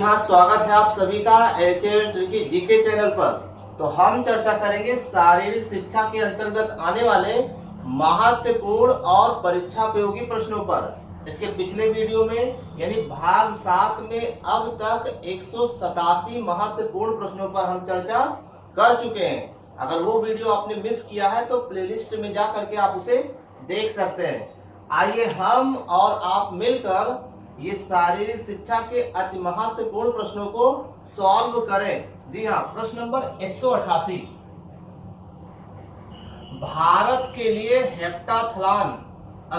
हाँ, स्वागत है आप सभी का एचएल ट्रिकी जीके चैनल पर। तो हम चर्चा करेंगे शारीरिक शिक्षा के अंतर्गत आने वाले महत्वपूर्ण और परीक्षा उपयोगी प्रश्नों पर। इसके पिछले वीडियो में यानी भाग 7 में अब तक 187 महत्वपूर्ण प्रश्नों पर हम चर्चा कर चुके हैं। अगर वो वीडियो आपने मिस किया है तो प्लेलिस्ट में जा करके आप उसे देख सकते हैं। आइए हम और आप मिलकर ये शारीरिक शिक्षा के अति महत्वपूर्ण प्रश्नों को सॉल्व करें। जी हाँ, प्रश्न नंबर 188। भारत के लिए हेप्टाथलॉन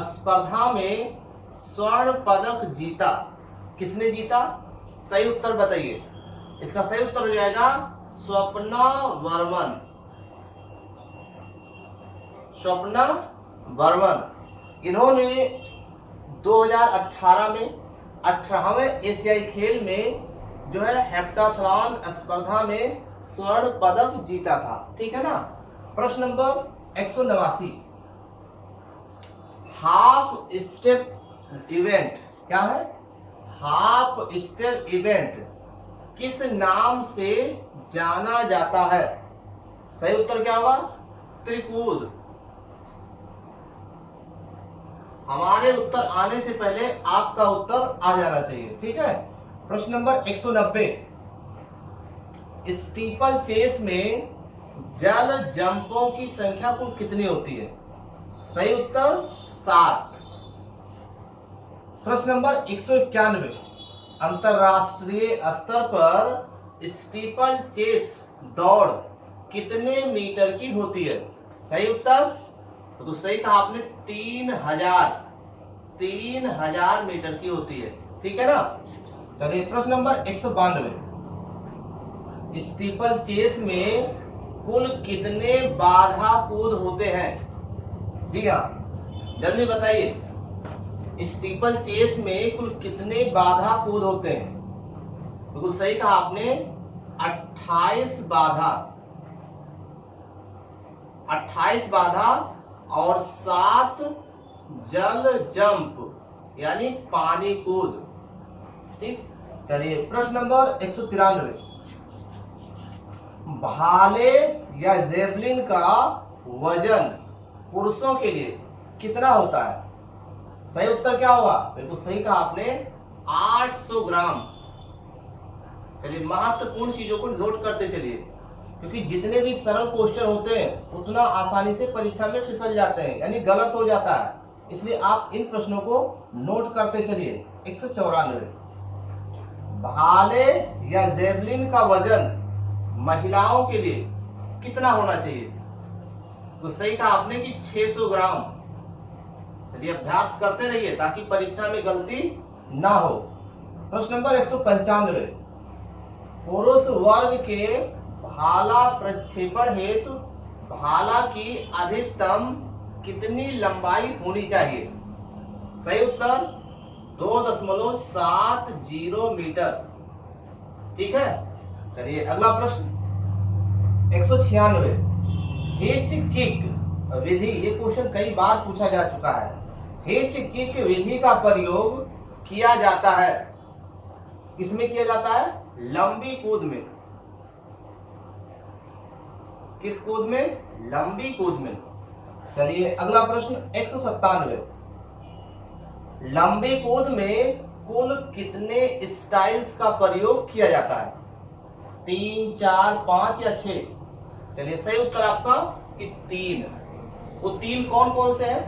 स्पर्धा में स्वर्ण पदक जीता, किसने जीता? सही उत्तर बताइए। इसका सही उत्तर हो जाएगा स्वप्ना बर्मन। स्वप्ना बर्मन इन्होंने 2018 में 18वें एशियाई खेल में जो है हेप्टाथलॉन स्पर्धा में स्वर्ण पदक जीता था। ठीक है ना। प्रश्न नंबर 189। हाफ स्टेप इवेंट क्या है? हाफ स्टेप इवेंट किस नाम से जाना जाता है? सही उत्तर क्या होगा? त्रिकूद। हमारे उत्तर आने से पहले आपका उत्तर आ जाना चाहिए। ठीक है। प्रश्न नंबर 190। स्टीपल चेस में जल जंपों की संख्या कुल कितनी होती है? सही उत्तर 7। प्रश्न नंबर 191। अंतरराष्ट्रीय स्तर पर स्टीपल चेस दौड़ कितने मीटर की होती है? सही उत्तर तो सही कहा आपने, 3000 मीटर की होती है। ठीक है ना। चलिए प्रश्न नंबर 192। स्टीपल चेस में कुल कितने बाधा कूद होते हैं? जी हाँ, जल्दी बताइए। स्टीपल चेस में कुल कितने बाधा कूद होते हैं? बिल्कुल सही कहा आपने, 28 बाधा। 28 बाधा और 7 जल जंप यानी पानी कूद। ठीक। चलिए प्रश्न नंबर 193। भाले या जेवलिन का वजन पुरुषों के लिए कितना होता है? सही उत्तर क्या होगा? बिल्कुल सही कहा आपने, 800 ग्राम। चलिए महत्वपूर्ण चीजों को नोट करते चलिए, क्योंकि जितने भी सरल क्वेश्चन होते हैं उतना आसानी से परीक्षा में फिसल जाते हैं, यानी गलत हो जाता है। इसलिए आप इन प्रश्नों को नोट करते चलिए। 194। भाले या जेवलिन का वजन महिलाओं के लिए कितना होना चाहिए? तो सही कहा आपने कि 600 ग्राम। चलिए अभ्यास करते रहिए ताकि परीक्षा में गलती ना हो। प्रश्न नंबर 195। पुरुष वर्ग के भाला प्रक्षेपण हेतु भाला की अधिकतम कितनी लंबाई होनी चाहिए? सही उत्तर 2.70 मीटर। ठीक है। चलिए अगला प्रश्न 196। हिच किक विधि, ये क्वेश्चन कई बार पूछा जा चुका है। हिच किक विधि का प्रयोग किया जाता है, किसमें किया जाता है? लंबी कूद में। किस कूद में? लंबी कूद में। चलिए अगला प्रश्न 197। लंबी कूद में कुल कितने स्टाइल्स का प्रयोग किया जाता है? 3, 4, 5 या 6? चलिए सही उत्तर आपका कि 3। वो 3 कौन कौन से हैं?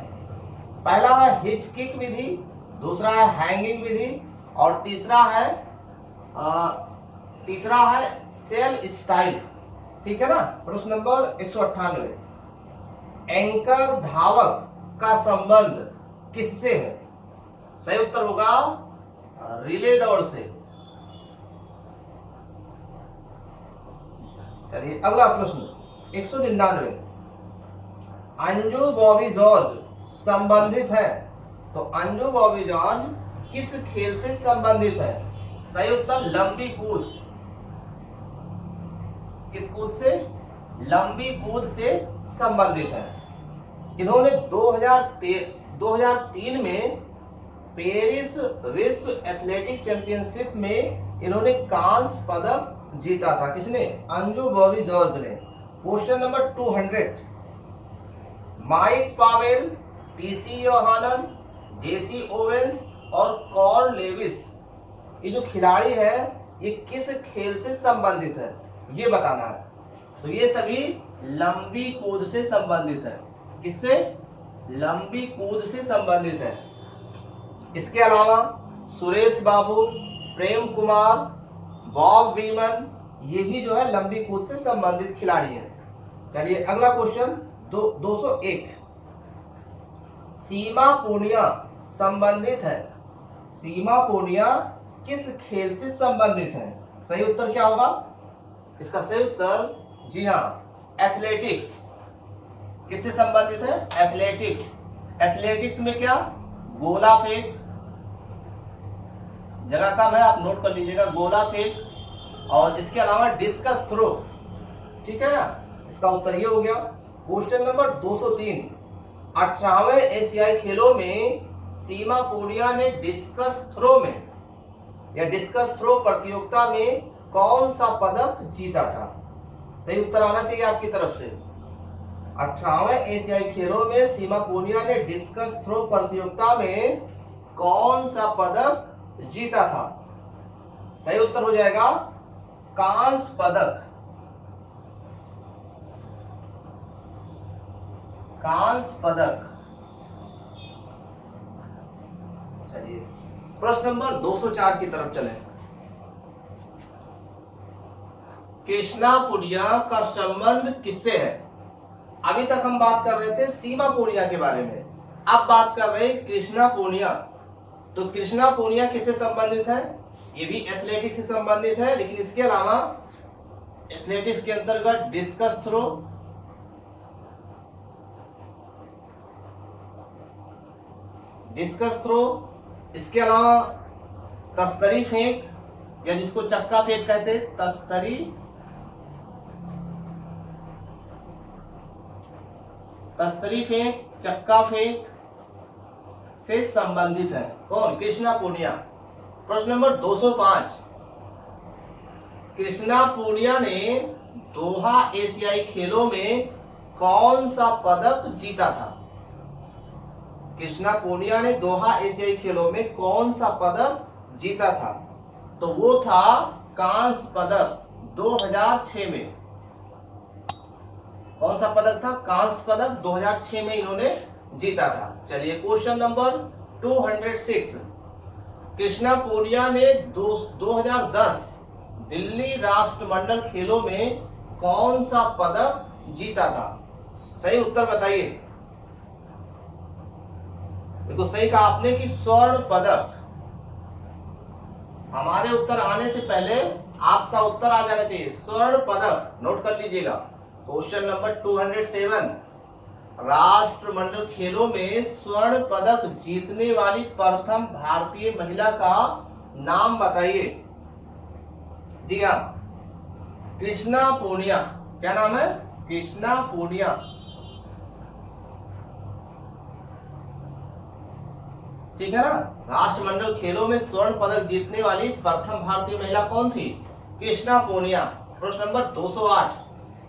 पहला है हिच किक विधि, दूसरा है हैंगिंग विधि और तीसरा है सेल स्टाइल। ठीक है ना। प्रश्न नंबर 198। एंकर धावक का संबंध किससे है? सही उत्तर होगा रिले दौड़ से। चलिए अगला प्रश्न 199। अंजू बॉबी जॉर्ज संबंधित है, तो अंजू बॉबी जॉर्ज किस खेल से संबंधित है? सही उत्तर लंबी कूद। किस कूद से? लंबी कूद से संबंधित है। इन्होंने 2003 में पेरिस विश्व एथलेटिक चैंपियनशिप में इन्होंने कांस्य पदक जीता था। किसने? अंजू बॉबी जॉर्ज ने। Question number 200, Mike Powell, TC Yohannan, Jesse Owens और कॉर्ल लेविस, ये जो खिलाड़ी है ये किस खेल से संबंधित है, ये बताना है। तो ये सभी लंबी कूद से संबंधित है। किससे? लंबी कूद से संबंधित है। इसके अलावा सुरेश बाबू, प्रेम कुमार, बॉब वीमन, ये भी जो है लंबी कूद से संबंधित खिलाड़ी हैं। चलिए अगला क्वेश्चन 201, सीमा पूनिया संबंधित है। सीमा पूनिया किस खेल से संबंधित है? सही उत्तर क्या होगा? इसका सही उत्तर, जी हाँ, एथलेटिक्स। किससे संबंधित है? एथलेटिक्स। एथलेटिक्स में क्या? गोला फेंक, जगह कम है आप नोट कर लीजिएगा, गोला फेंक, और इसके अलावा डिस्कस थ्रो। ठीक है ना, इसका उत्तर ये हो गया। क्वेश्चन नंबर 203, 18वें एशियाई खेलों में सीमा पूनिया ने डिस्कस थ्रो में या डिस्कस थ्रो प्रतियोगिता में कौन सा पदक जीता था? सही उत्तर आना चाहिए आपकी तरफ से। 18वें एशियाई खेलों में सीमा पूनिया ने डिस्कस थ्रो प्रतियोगिता में कौन सा पदक जीता था? सही उत्तर हो जाएगा कांस्य पदक। कांस्य पदक। चलिए प्रश्न नंबर 204 की तरफ चलें। कृष्णा पूनिया का संबंध किससे है? अभी तक हम बात कर रहे थे सीमा पूनिया के बारे में, अब बात कर रहे हैं कृष्णा पूनिया। तो कृष्णा पूनिया किससे संबंधित है? ये भी एथलेटिक्स से संबंधित है, लेकिन इसके अलावा एथलेटिक्स के अंतर्गत डिस्कस थ्रो, इसके अलावा तस्तरी फेंक या जिसको चक्का फेंक कहते हैं, तस्तरी फेंक, चक्का फेंक से संबंधित है। कौन? कृष्णा पूनिया। प्रश्न नंबर 205, कृष्णा पूनिया ने दोहा एशियाई खेलों में कौन सा पदक जीता था? कृष्णा पूनिया ने दोहा एशियाई खेलों में कौन सा पदक जीता था? तो वो था कांस्य पदक 2006 में। कौन सा पदक था? कांस्य पदक 2006 में इन्होंने जीता था। चलिए क्वेश्चन नंबर 206, कृष्णा पूनिया ने 2010 दिल्ली राष्ट्रमंडल खेलों में कौन सा पदक जीता था? सही उत्तर बताइए। देखो सही कहा आपने कि स्वर्ण पदक। हमारे उत्तर आने से पहले आपका उत्तर आ जाना चाहिए, स्वर्ण पदक। नोट कर लीजिएगा। क्वेश्चन नंबर 207, राष्ट्रमंडल खेलों में स्वर्ण पदक जीतने वाली प्रथम भारतीय महिला का नाम बताइए। जी हाँ, कृष्णा पूनिया। क्या नाम है? कृष्णा पूनिया। ठीक है ना। राष्ट्रमंडल खेलों में स्वर्ण पदक जीतने वाली प्रथम भारतीय महिला कौन थी? कृष्णा पूनिया। प्रश्न नंबर 208,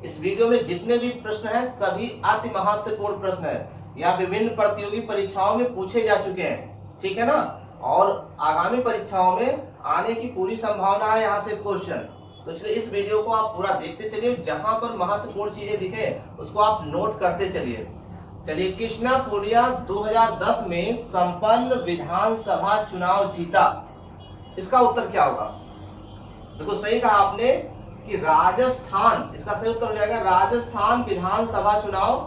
इस वीडियो में जितने भी प्रश्न हैं सभी अति महत्वपूर्ण प्रश्न हैं। यह विभिन्न प्रतियोगी परीक्षाओं में पूछे जा चुके हैं। ठीक है ना, और आगामी परीक्षाओं में आने की पूरी संभावना है यहाँ से क्वेश्चन। तो इसलिए इस वीडियो को आप पूरा देखते चलिए, जहां पर महत्वपूर्ण चीजें दिखे उसको आप नोट करते चलिए। चलिए, कृष्णा पूनिया 2010 में संपन्न विधानसभा चुनाव जीता, इसका उत्तर क्या होगा? देखो सही कहा आपने कि राजस्थान, इसका सही उत्तर हो जाएगा राजस्थान विधानसभा चुनाव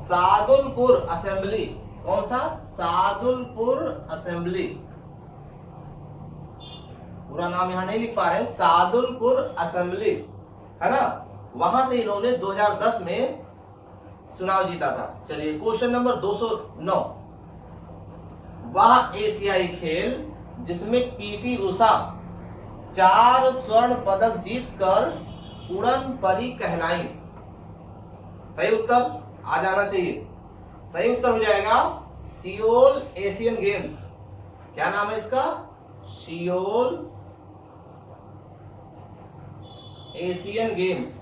सादुलपुर असेंबली। कौन सा? सादुलपुर असेंबली। पूरा नाम यहां नहीं लिख पा रहे हैं, सादुलपुर असेंबली है ना, वहां से इन्होंने 2010 में चुनाव जीता था। चलिए क्वेश्चन नंबर 209, वह एशियाई खेल जिसमें पीटी उषा 4 स्वर्ण पदक जीतकर उड़न परी कहलाई। सही उत्तर आ जाना चाहिए। सही उत्तर हो जाएगा सियोल एशियन गेम्स। क्या नाम है इसका? Seoul Asian games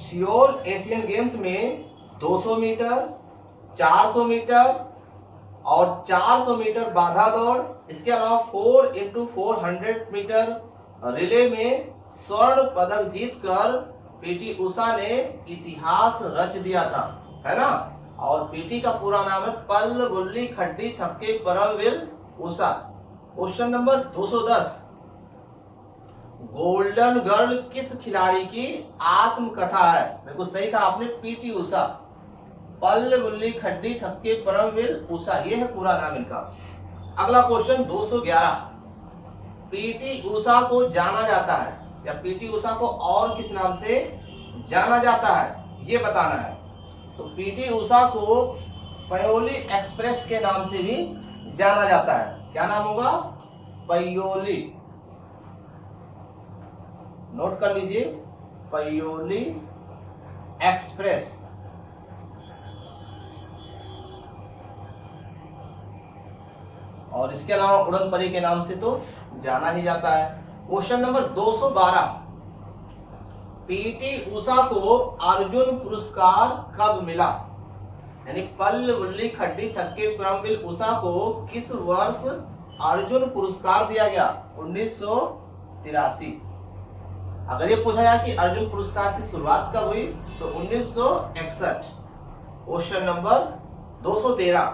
Seoul Asian games में 200 मीटर, 400 मीटर और 400 मीटर बाधा दौड़, इसके अलावा 4x400 मीटर रिले में स्वर्ण पदक जीतकर पीटी उषा ने इतिहास रच दिया था, है ना। और पीटी का पूरा नाम है पल्ल गुल्ली खड्डी थक्के Paramvir Usha. Question number 210, golden girl किस खिलाड़ी की आत्मकथा है? देखो सही कहा आपने, पीटी उषा। पल्ल गुल्ली खड्डी थक्के परमवीर उषा, ये है पूरा नाम इनका। अगला क्वेश्चन 211, पीटी उषा को जाना जाता है या पीटी उषा को और किस नाम से जाना जाता है, ये बताना है। तो पीटी उषा को पयोली एक्सप्रेस के नाम से भी जाना जाता है। क्या नाम होगा? पयोली। नोट कर लीजिए, पयोली एक्सप्रेस। और इसके अलावा उड़न परी के नाम से तो जाना ही जाता है। क्वेश्चन नंबर 212, पीटी उषा को अर्जुन पुरस्कार कब मिला? यानी पल्ल गुल्ली खड्डी थक्के परमवीर उषा को किस वर्ष अर्जुन पुरस्कार दिया गया? 1983। अगर ये पूछा जाए कि अर्जुन पुरस्कार की शुरुआत कब हुई तो 1961। क्वेश्चन नंबर 213,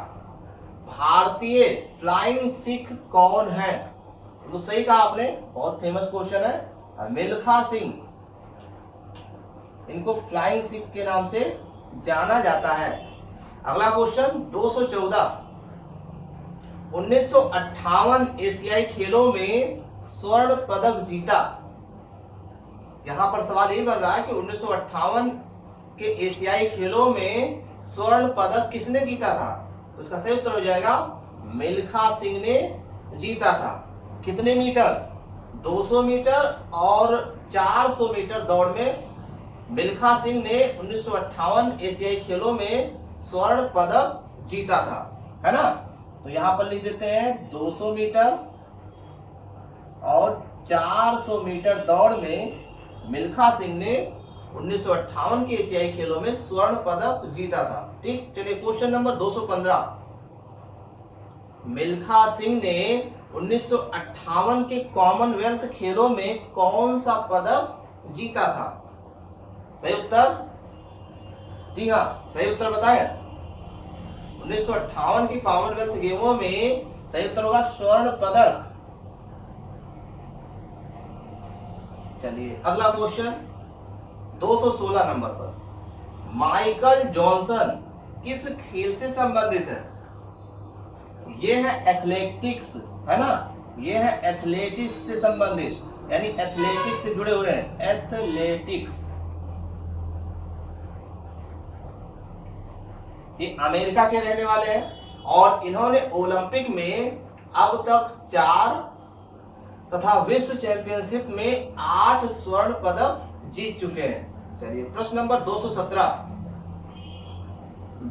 भारतीय फ्लाइंग सिख कौन है? तो सही कहा आपने, बहुत फेमस क्वेश्चन है, मिल्खा सिंह। इनको फ्लाइंग सिख के नाम से जाना जाता है। अगला क्वेश्चन 214, 1958 एशियाई खेलों में स्वर्ण पदक जीता। यहां पर सवाल यही बन रहा है कि 1958 के एशियाई खेलों में स्वर्ण पदक किसने जीता था? तो इसका सही उत्तर हो जाएगा मिल्खा सिंह ने जीता था। कितने मीटर? 200 मीटर और 400 मीटर दौड़ में मिल्खा सिंह ने 1958 एशियाई खेलों में स्वर्ण पदक जीता था, है ना। तो यहां पर लिख देते हैं 200 मीटर और 400 मीटर दौड़ में मिल्खा सिंह ने 1958 के एशियाई खेलों में स्वर्ण पदक जीता था। ठीक, चलिए क्वेश्चन नंबर 215, मिल्खा सिंह ने 1958 के कॉमनवेल्थ खेलों में कौन सा पदक जीता था? सही उत्तर? जी हाँ, सही उत्तर बताएं। 1958 की कॉमनवेल्थ गेमों में सही उत्तर होगा स्वर्ण पदक। चलिए अगला क्वेश्चन 216 नंबर पर, माइकल जॉनसन किस खेल से संबंधित है? ये है एथलेटिक्स, है ना। ये है एथलेटिक्स से संबंधित, यानी एथलेटिक्स से जुड़े हुए हैं, एथलेटिक्स। ये अमेरिका के रहने वाले हैं और इन्होंने ओलंपिक में अब तक 4 तथा विश्व चैंपियनशिप में 8 स्वर्ण पदक जीत चुके हैं। चलिए प्रश्न नंबर 217,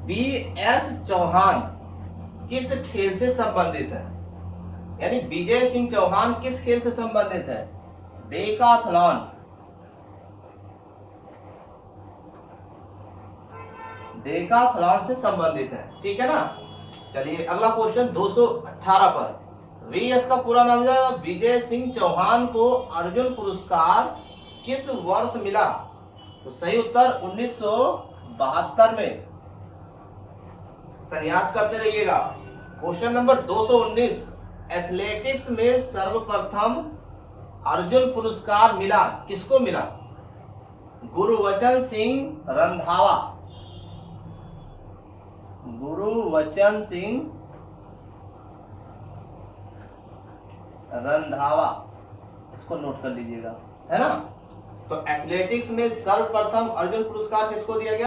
बी.एस. चौहान किस खेल से संबंधित है? यानी विजय सिंह चौहान किस खेल से संबंधित है? डेकाथलॉन। डेकाथलॉन से संबंधित है, ठीक है ना। चलिए अगला क्वेश्चन 218 पर, वीएस का पूरा नाम है विजय सिंह चौहान को अर्जुन पुरस्कार किस वर्ष मिला? तो सही उत्तर 1972 में। सर याद करते रहिएगा। क्वेश्चन नंबर 219, एथलेटिक्स में सर्वप्रथम अर्जुन पुरस्कार मिला किसको मिला? गुरुवचन सिंह रंधावा। गुरुवचन सिंह रंधावा, इसको नोट कर लीजिएगा, है ना। तो एथलेटिक्स में सर्वप्रथम अर्जुन पुरस्कार किसको दिया गया?